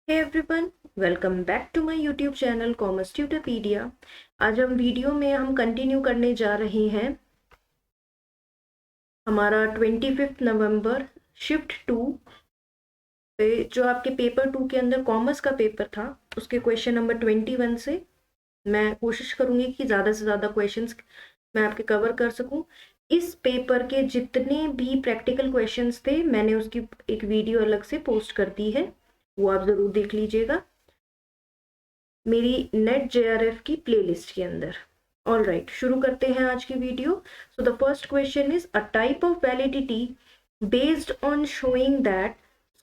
Hey everyone, welcome back to my YouTube channel Commerce Tutorpedia. आज हम video में continue करने जा रहे हैं हमारा 25 नवंबर शिफ्ट 2 पे जो आपके पेपर 2 के अंदर कॉमर्स का पेपर था उसके क्वेश्चन नंबर 21 से मैं कोशिश करूंगी कि ज़्यादा से ज़्यादा क्वेश्चंस मैं आपके कवर कर सकूं। इस पेपर के जितने भी प्रैक्टिकल क्वेश्चंस थे मैंने उसकी एक वीडियो अलग से पोस्ट कर दी है, वो आप ज़रूर देख लीजिएगा मेरी नेट JRF की प्लेलिस्ट के अंदर। ऑल राइट, शुरू करते हैं आज की video. So the first question is a type of validity based on showing that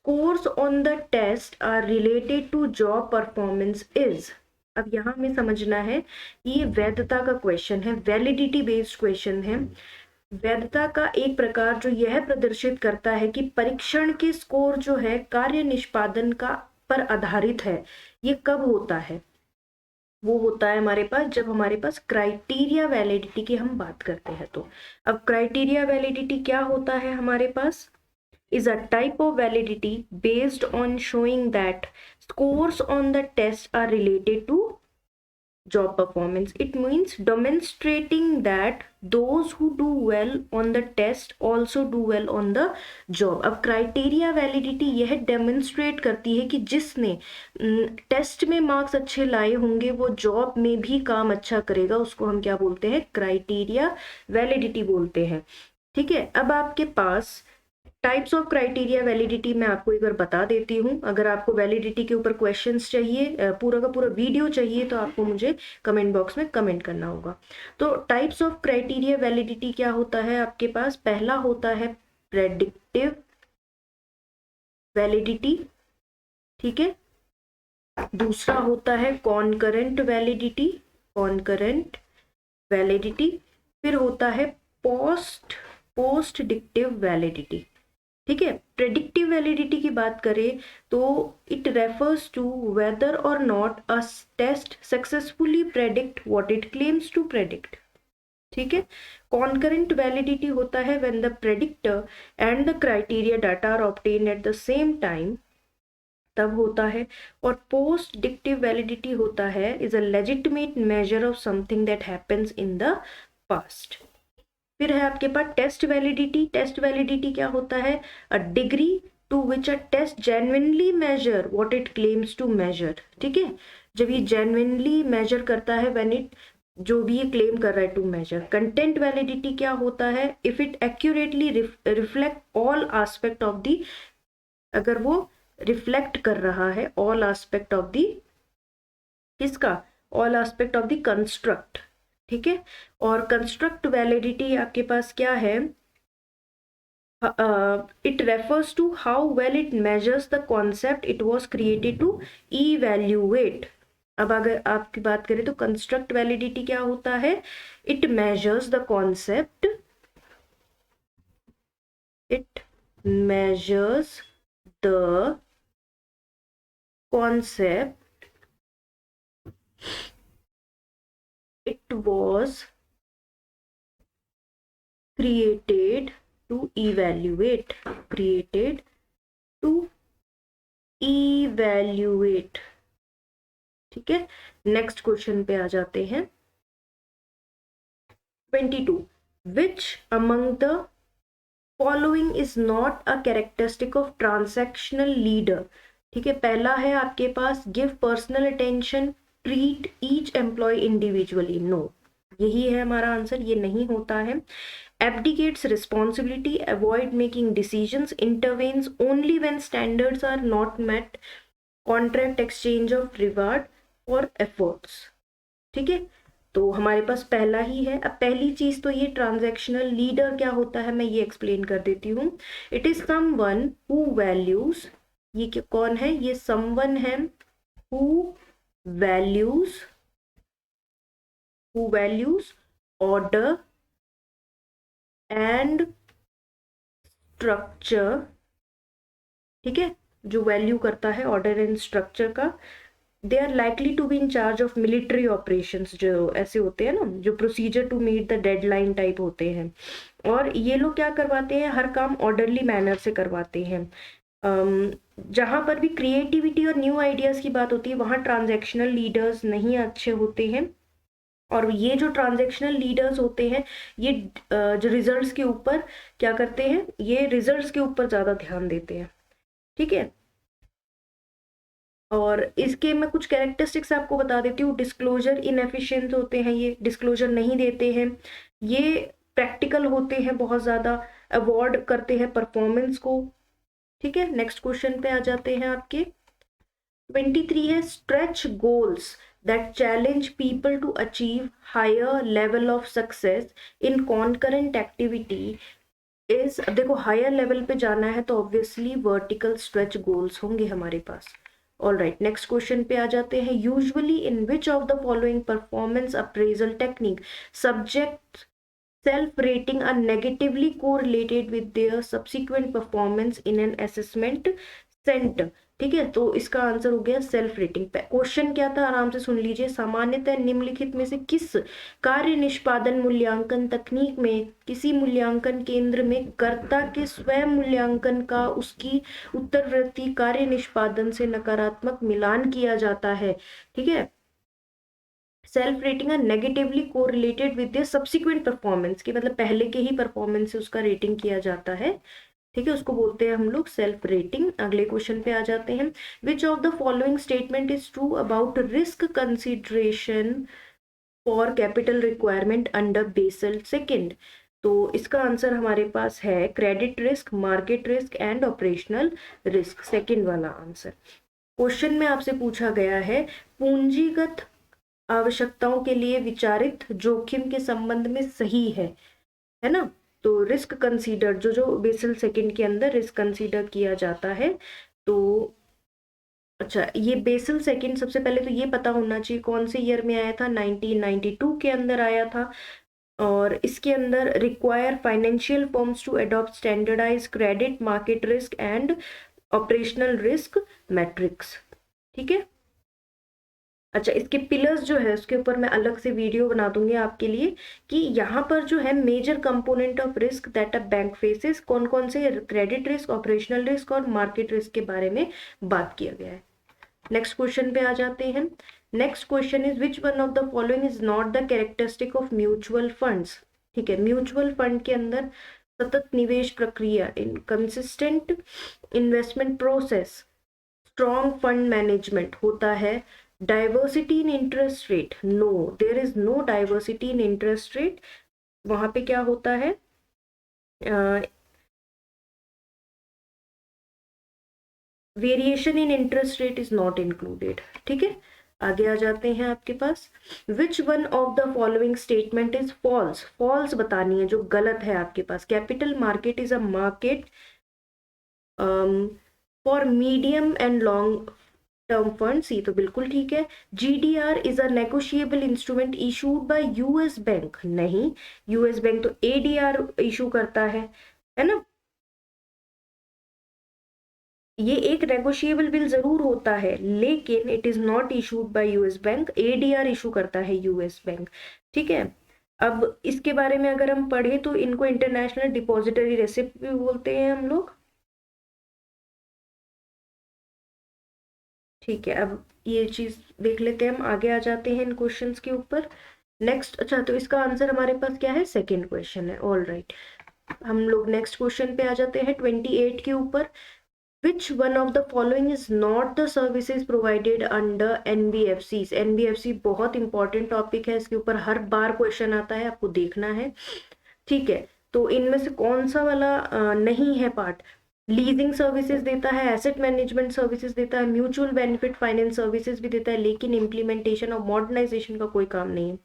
scores on the test are related to job performance is। अब यहाँ हमें समझना है ये वैधता का क्वेश्चन है, वैलिडिटी बेस्ड क्वेश्चन है। वैधता का एक प्रकार जो यह प्रदर्शित करता है कि परीक्षण के स्कोर जो है कार्य निष्पादन का पर आधारित है। ये कब होता है? वो होता है हमारे पास जब हमारे पास क्राइटेरिया वैलिडिटी की हम बात करते हैं। तो अब क्राइटेरिया वैलिडिटी क्या होता है हमारे पास? is a type of validity based on showing that scores on the test are related to job performance. It means demonstrating that those who do well on the test also do well on the job. अब criteria validity यह demonstrate करती है कि जिसने test में marks अच्छे लाए होंगे वो जॉब में भी काम अच्छा करेगा, उसको हम क्या बोलते हैं? क्राइटेरिया वैलिडिटी बोलते हैं। ठीक है, अब आपके पास टाइप्स ऑफ क्राइटेरिया वैलिडिटी मैं आपको एक बार बता देती हूँ। अगर आपको वैलिडिटी के ऊपर क्वेश्चंस चाहिए, पूरा का पूरा वीडियो चाहिए, तो आपको मुझे कमेंट बॉक्स में कमेंट करना होगा। तो टाइप्स ऑफ क्राइटेरिया वैलिडिटी क्या होता है आपके पास? पहला होता है प्रेडिक्टिव वैलिडिटी, ठीक है। दूसरा होता है कॉन्करेंट वैलिडिटी, कॉन्करेंट वैलिडिटी। फिर होता है पोस्ट डिक्टिव वैलिडिटी, ठीक है। प्रेडिक्टिव वैलिडिटी की बात करें तो इट रेफर्स टू वेदर और not a test successfully predict what it claims to predict, ठीक है। कॉन्करेंट वैलिडिटी होता है when the predictor and the criteria data are obtained at the same time, तब होता है। और पोस्ट डिक्टिव वैलिडिटी होता है is a legitimate measure of something that happens in the past. फिर है आपके पास टेस्ट वैलिडिटी। टेस्ट वैलिडिटी क्या होता है? A degree to which a test genuinely measure what it claims to measure, ठीक है। जब ये जेन्युइनली मेजर करता है व्हेन इट जो भी ये क्लेम कर रहा है टू मेजर। कंटेंट वैलिडिटी क्या होता है? If it accurately reflect all aspect of दी, अगर वो रिफ्लेक्ट कर रहा है ऑल एस्पेक्ट ऑफ दी, किसका? All aspect of the construct, ठीक है। और कंस्ट्रक्ट वैलिडिटी आपके पास क्या है? It refers to how well it measures the concept it was created to evaluate. अब अगर आपकी बात करें तो कंस्ट्रक्ट वैलिडिटी क्या होता है? It measures the concept, it measures the concept it was created to evaluate, created to evaluate, ठीक है। नेक्स्ट क्वेश्चन पे आ जाते हैं। 22 which among the following is not a characteristic of transactional leader, ठीक है। पहला है आपके पास give personal attention, treat each employee individually, no, यही है हमारा आंसर, ये नहीं होता है। abdicates responsibility, avoid making decisions, intervenes only when standards are not met, contract exchange of reward or efforts, ठीक है। तो हमारे पास पहला ही है। अब पहली चीज तो ये ट्रांजैक्शनल लीडर क्या होता है मैं ये एक्सप्लेन कर देती हूँ। It is someone who values, ये कौन है? ये समवन है who values order and structure, ठीक है। जो वैल्यू करता है ऑर्डर एंड स्ट्रक्चर का। They are likely to be in charge of military operations, जो ऐसे होते हैं ना, जो procedure to meet the deadline type होते हैं। और ये लोग क्या करवाते हैं? हर काम ऑर्डरली मैनर से करवाते हैं। जहां पर भी क्रिएटिविटी और न्यू आइडियाज की बात होती है वहां ट्रांजैक्शनल लीडर्स नहीं अच्छे होते हैं, और ये जो ट्रांजैक्शनल लीडर्स होते हैं ये जो रिजल्ट्स के ऊपर क्या करते हैं, ये रिजल्ट्स के ऊपर ज्यादा ध्यान देते हैं। ठीक है, और इसके मैं कुछ कैरेक्टरिस्टिक्स आपको बता देती हूँ। डिस्क्लोजर इनएफिशिएंट होते हैं, ये डिस्क्लोजर नहीं देते हैं, ये प्रैक्टिकल होते हैं बहुत ज्यादा, अवॉर्ड करते हैं परफॉर्मेंस को। ठीक है, नेक्स्ट क्वेश्चन पे आ जाते हैं आपके। 23 है stretch goals that challenge people to achieve higher level of success in concurrent activity is. देखो हायर लेवल पे जाना है तो ऑब्वियसली वर्टिकल स्ट्रेच गोल्स होंगे हमारे पास। ऑल राइट, नेक्स्ट क्वेश्चन पे आ जाते हैं। Usually in which of the following performance appraisal technique subject self rating are negatively correlated with their subsequent performance in an assessment center। ठीक है, तो इसका आंसर हो गया सेल्फ रेटिंग पे। क्वेश्चन क्या था आराम से सुन लीजिए। सामान्यतः निम्नलिखित में से किस कार्य निष्पादन मूल्यांकन तकनीक में किसी मूल्यांकन केंद्र में कर्ता के स्वयं मूल्यांकन का उसकी उत्तरवर्ती कार्य निष्पादन से नकारात्मक मिलान किया जाता है। ठीक है, सेल्फ रेटिंग है negatively correlated with the subsequent performance, की मतलब पहले के ही परफॉर्मेंस से उसका रेटिंग किया जाता है। ठीक है, उसको बोलते हैं हम लोग सेल्फ रेटिंग। अगले क्वेश्चन पे आ जाते हैं। Which of the following statement is true about risk consideration for capital requirement under Basel second. तो इसका आंसर हमारे पास है credit risk, market risk and operational risk, second वाला आंसर। क्वेश्चन में आपसे पूछा गया है पूंजीगत आवश्यकताओं के लिए विचारित जोखिम के संबंध में सही है ना। तो रिस्क कंसीडर जो जो बेसल सेकंड के अंदर रिस्क कंसीडर किया जाता है। तो अच्छा, ये बेसल सेकंड सबसे पहले तो ये पता होना चाहिए कौन से ईयर में आया था, 1992 के अंदर आया था। और इसके अंदर require financial firms to adopt standardize credit, market risk and operational risk metrics. ठीक है, अच्छा इसके पिलर्स जो है उसके ऊपर मैं अलग से वीडियो बना दूंगी आपके लिए, कि यहाँ पर जो है major component of risk that a bank faces, कौन कौन से क्रेडिट रिस्क, ऑपरेशनल रिस्क और मार्केट रिस्क के बारे में बात किया गया है। नेक्स्ट क्वेश्चन पे आ जाते हैं। Next question is which one of the following is not the characteristic of mutual funds. ठीक है, म्यूचुअल फंड के अंदर सतत निवेश प्रक्रिया, inconsistent investment process, strong fund management होता है। Diversity in interest rate, no there is no diversity in interest rate. वहां पे क्या होता है, variation in interest rate is not included. ठीक है, आगे आ जाते हैं आपके पास। Which one of the following statement is false, false बतानी है जो गलत है आपके पास। Capital market is a market for medium and long term funds, ये तो बिल्कुल ठीक है। GDR is a negotiable instrument issued by US bank, नहीं, यूएस बैंक तो एडीआर इशू करता है ना। ये एक नेगोशिएबल बिल जरूर होता है लेकिन it is not issued by US bank, ADR issue करता है यूएस बैंक। ठीक है, अब इसके बारे में अगर हम पढ़े तो इनको इंटरनेशनल डिपॉजिटरी रेसिप्ट भी बोलते हैं हम लोग। ठीक है, अब ये चीज देख लेते हैं हम, आगे आ जाते हैं इन क्वेश्चंस के ऊपर। नेक्स्ट, अच्छा तो इसका आंसर हमारे पास क्या है, सेकेंड क्वेश्चन है। ऑल राइट, हम लोग नेक्स्ट क्वेश्चन पे आ जाते हैं 28 के ऊपर। विच one of the following is not the services provided under NBFC. NBFC बहुत इंपॉर्टेंट टॉपिक है, इसके ऊपर हर बार क्वेश्चन आता है, आपको देखना है। ठीक है, तो इनमें से कौन सा वाला नहीं है पार्ट। लीजिंग सर्विसेज देता है, एसेट मैनेजमेंट सर्विसेज देता है, म्यूचुअल बेनिफिट फाइनेंस सर्विसेज भी देता है, लेकिन इम्प्लीमेंटेशन और मॉडर्नाइजेशन का कोई काम नहीं है।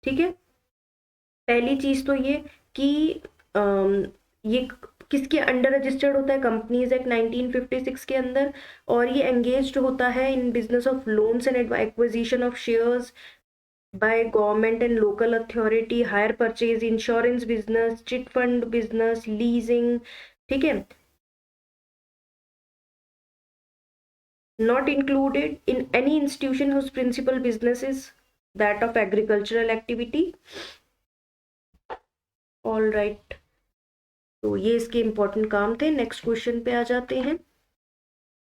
ठीक है, पहली चीज तो ये कि ये किसके अंडर रजिस्टर्ड होता है, कंपनीज एक्ट 1956 के अंदर, और ये एंगेज्ड होता है in business of loans and acquisition of shares by government and local authority, hire purchase, insurance business, chit fund business, leasing. ठीक है, not included in any institution whose principal business is that of agricultural activity। All right, तो ये इसके important काम थे। Next question पे आ जाते हैं।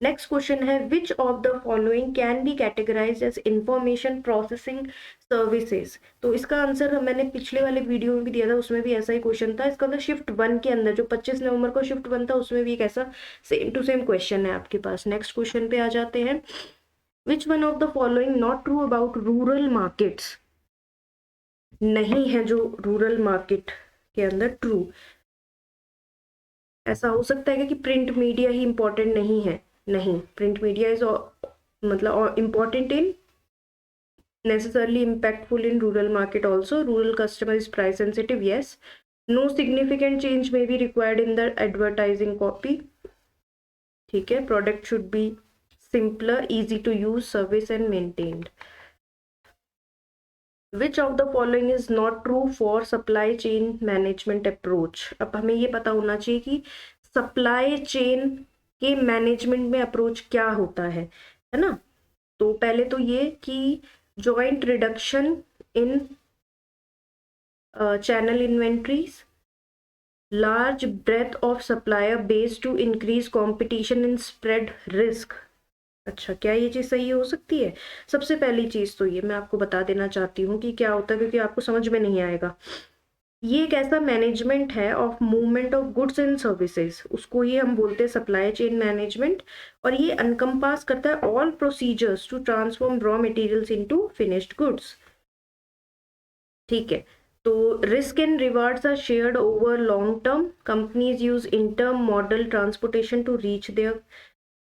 नेक्स्ट क्वेश्चन है which of the following can be categorize as information processing services. तो इसका आंसर मैंने पिछले वाले वीडियो में भी दिया था, उसमें भी ऐसा ही क्वेश्चन था। इसका मतलब शिफ्ट 1 के अंदर जो 25 नवंबर को शिफ्ट 1 था उसमें भी एक ऐसा सेम टू सेम क्वेश्चन है आपके पास। नेक्स्ट क्वेश्चन पे आ जाते हैं। Which one of the following not true about rural markets. नहीं है जो रूरल मार्केट के अंदर ट्रू। ऐसा हो सकता है कि प्रिंट मीडिया ही इंपॉर्टेंट नहीं है। नहीं, प्रिंट मीडिया इज मतलब important in necessarily impactful in rural market also. Rural customer is price sensitive, yes. No significant change may be required in the advertising copy. ठीक है, product should be simpler, easy to use, service and maintained. Which of the following is not true for supply chain management approach? अब हमें ये पता होना चाहिए कि supply chain के मैनेजमेंट में अप्रोच क्या होता है ना। तो पहले तो ये कि joint reduction in channel inventories, large breadth of supplier base to increase competition and spread risk। अच्छा, क्या ये चीज़ सही हो सकती है? सबसे पहली चीज़ तो ये मैं आपको बता देना चाहती हूँ कि क्या होता है, क्योंकि आपको समझ में नहीं आएगा। ये एक ऐसा मैनेजमेंट है of movement of goods and services, उसको ये हम बोलते हैं सप्लाई चेन मैनेजमेंट। और ये अनकम्पास करता है all procedures to transform raw materials into finished goods. ठीक है, तो risk and rewards are shared over long term. Companies use intermodal transportation to reach there.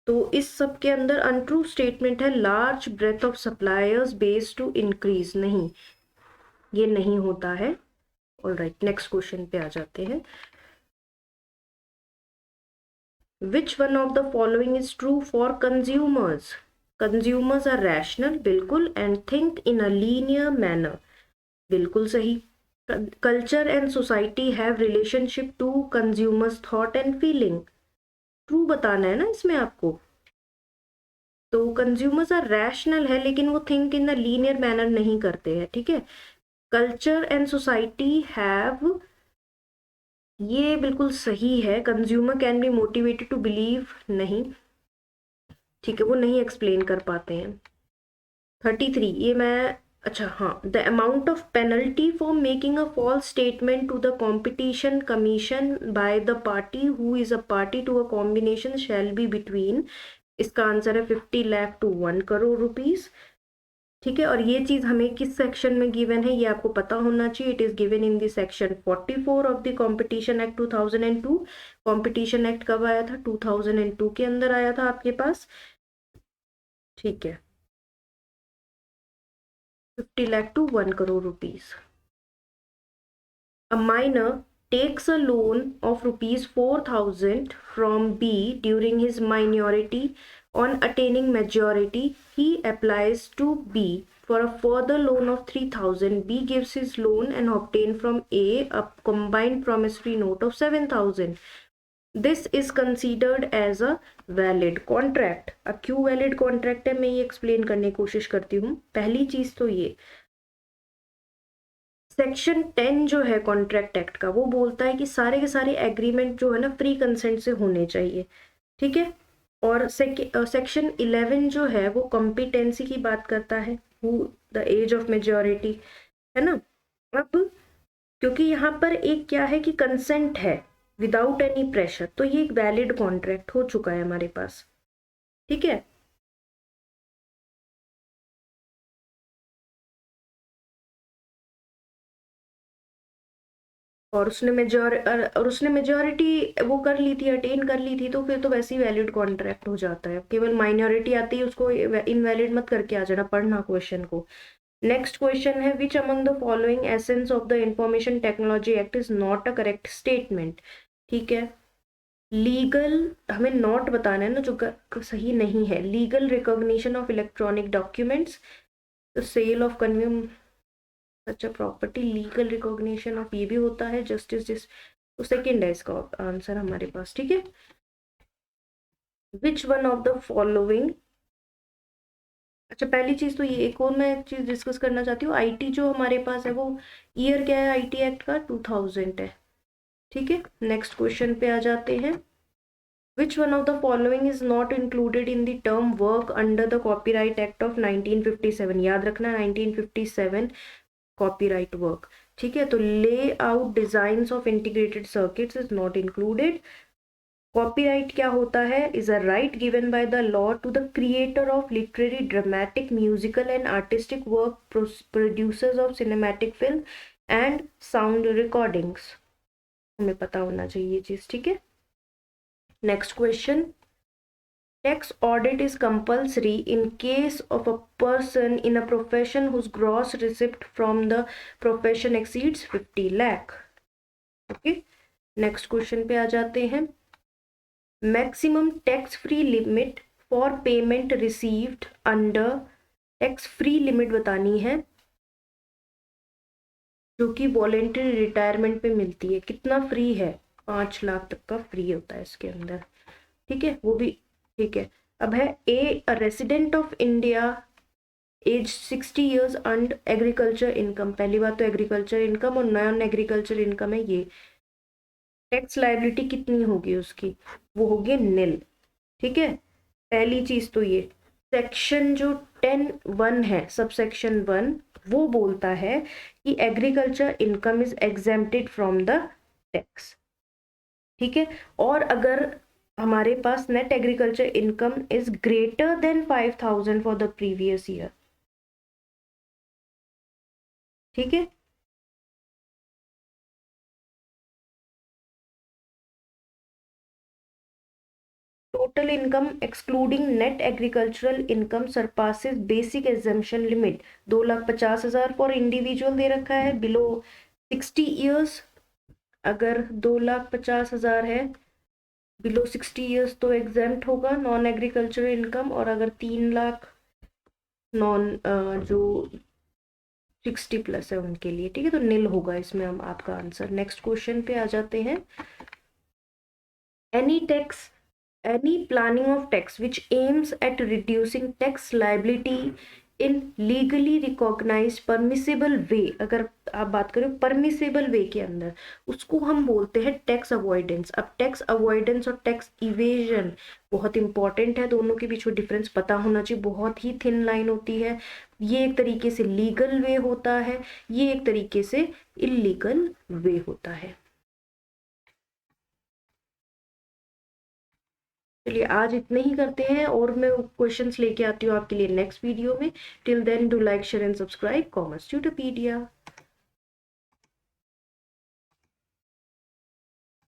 तो इस सब के अंदर अनट्रू स्टेटमेंट है large breadth of suppliers base to increase. नहीं, ये नहीं होता है। ऑलराइट, नेक्स्ट क्वेश्चन पे आ जाते हैं। Which one of the following is true for consumers? Consumers are rational, बिल्कुल, and think in a linear manner, बिल्कुल सही। Culture and society have relationship to consumers thought and feeling, true बताना है ना इसमें आपको। तो कंज्यूमर्स आर रैशनल है, लेकिन वो think in the linear manner नहीं करते हैं। ठीक है, कल्चर एंड सोसाइटी हैव, ये बिल्कुल सही है। Consumer can be motivated to believe, नहीं। ठीक है, वो नहीं एक्सप्लेन कर पाते हैं। 33, ये मैं, अच्छा हाँ, the amount of penalty for making a false statement to the competition commission by the party who is a party to a combination shall be between. इसका आंसर है 50 लाख टू 1 करोड़ रुपीस। ठीक है, और ये चीज हमें किस सेक्शन में गिवन है ये आपको पता होना चाहिए। It is given in the section 44 of the competition act 2002। Competition act कब आया था? 2002 के अंदर आया था आपके पास। ठीक है, 50 lakh to 1 crore rupees. A minor takes a loan of rupees 4,000 from B during his minority. On attaining majority, he applies to B for a further loan of 3,000. B gives his loan and obtain from A a combined promissory note of 7,000. This is considered as a valid contract. अब क्यों valid contract है मैं ये explain करने की कोशिश करती हूँ। पहली चीज तो ये, सेक्शन 10 जो है कॉन्ट्रैक्ट एक्ट का, वो बोलता है कि सारे के सारे एग्रीमेंट जो है ना फ्री कंसेंट से होने चाहिए। ठीक है, और सेक्शन 11 जो है वो कॉम्पिटेंसी की बात करता है, who the age of majority, है ना। अब क्योंकि यहाँ पर एक क्या है कि कंसेंट है विदाउट एनी प्रेशर, तो ये एक वैलिड कॉन्ट्रैक्ट हो चुका है हमारे पास। ठीक है, और उसने मेजोरिटी वो कर ली थी, अटेन कर ली थी, तो फिर तो वैसे ही वैलिड कॉन्ट्रैक्ट हो जाता है। केवल माइनॉरिटी आती है उसको इनवैलिड मत करके आ जाना, पढ़ना क्वेश्चन को। नेक्स्ट क्वेश्चन है which among the following essence of the information technology act is not a correct statement. ठीक है, लीगल, हमें नॉट बताना है ना जो सही नहीं है। Legal recognition of electronic documents, the sale of consume such a property, legal recognition of, ये भी होता है जस्टिस जिस, तो सेकेंड है इसका आंसर हमारे पास। ठीक है, विच वन ऑफ द फॉलोइंग, अच्छा पहली चीज तो ये, एक और मैं एक चीज डिस्कस करना चाहती हूँ। आईटी जो हमारे पास है वो ईयर क्या है आईटी एक्ट का? 2000 है। ठीक है, नेक्स्ट क्वेश्चन पे आ जाते हैं। Which one of the following is not included in the term work under the Copyright Act of 1957? याद रखना 1957 copyright work. ठीक है, तो layout designs of integrated circuits is not included. Copyright क्या होता है? Is a right given by the law to the creator of literary, dramatic, musical and artistic work, producers of cinematic film and sound recordings. हमें पता होना चाहिए ये चीज, ठीक है. Next question. Tax audit is compulsory in case of a person in a profession whose gross receipt from the profession exceeds 50 lakh. Okay. Next question पे आ जाते हैं. Maximum tax free limit for payment received under tax free limit बतानी है जो कि voluntary retirement पे मिलती है. कितना फ्री है? 5 लाख तक का फ्री होता है इसके अंदर, ठीक है, वो भी ठीक है. अब है a resident of India age 60 years and agriculture income. पहली बात तो एग्रीकल्चर इनकम और नॉन एग्रीकल्चर इनकम है, ये टैक्स लायबिलिटी कितनी होगी उसकी? वो होगी निल. ठीक है, पहली चीज तो ये सेक्शन जो 10(1) है, सब सेक्शन 1 वो बोलता है कि agriculture income is exempted from the tax. ठीक है, और अगर हमारे पास net agriculture income is greater than 5,000 for the previous year. ठीक है, total income excluding net agricultural income surpasses basic exemption limit. 2,50,000 for individual दे रखा है below 60 years. अगर 2,50,000 है बिलो 60 ईयर्स तो एग्जेम्प्ट होगा नॉन एग्रीकल्चरल इनकम, और अगर 3 लाख नॉन जो 60 प्लस है उनके लिए, ठीक है, तो निल होगा इसमें हम आपका आंसर. नेक्स्ट क्वेश्चन पे आ जाते हैं. any planning of tax which aims at reducing tax liability in legally recognized permissible way, अगर आप बात करें परमिसेबल वे के अंदर, उसको हम बोलते हैं टैक्स अवॉइडेंस. अब टैक्स अवॉइडेंस और टैक्स इवेजन बहुत इंपॉर्टेंट है, दोनों के बीच में डिफरेंस पता होना चाहिए. बहुत ही थिन लाइन होती है. ये एक तरीके से लीगल वे होता है, ये एक तरीके से इलीगल वे होता है. चलिए आज इतने ही करते हैं, और मैं क्वेश्चंस लेके आती हूँ आपके लिए नेक्स्ट वीडियो में. Till then do like share and subscribe Commerce ट्यूटोपीडिया.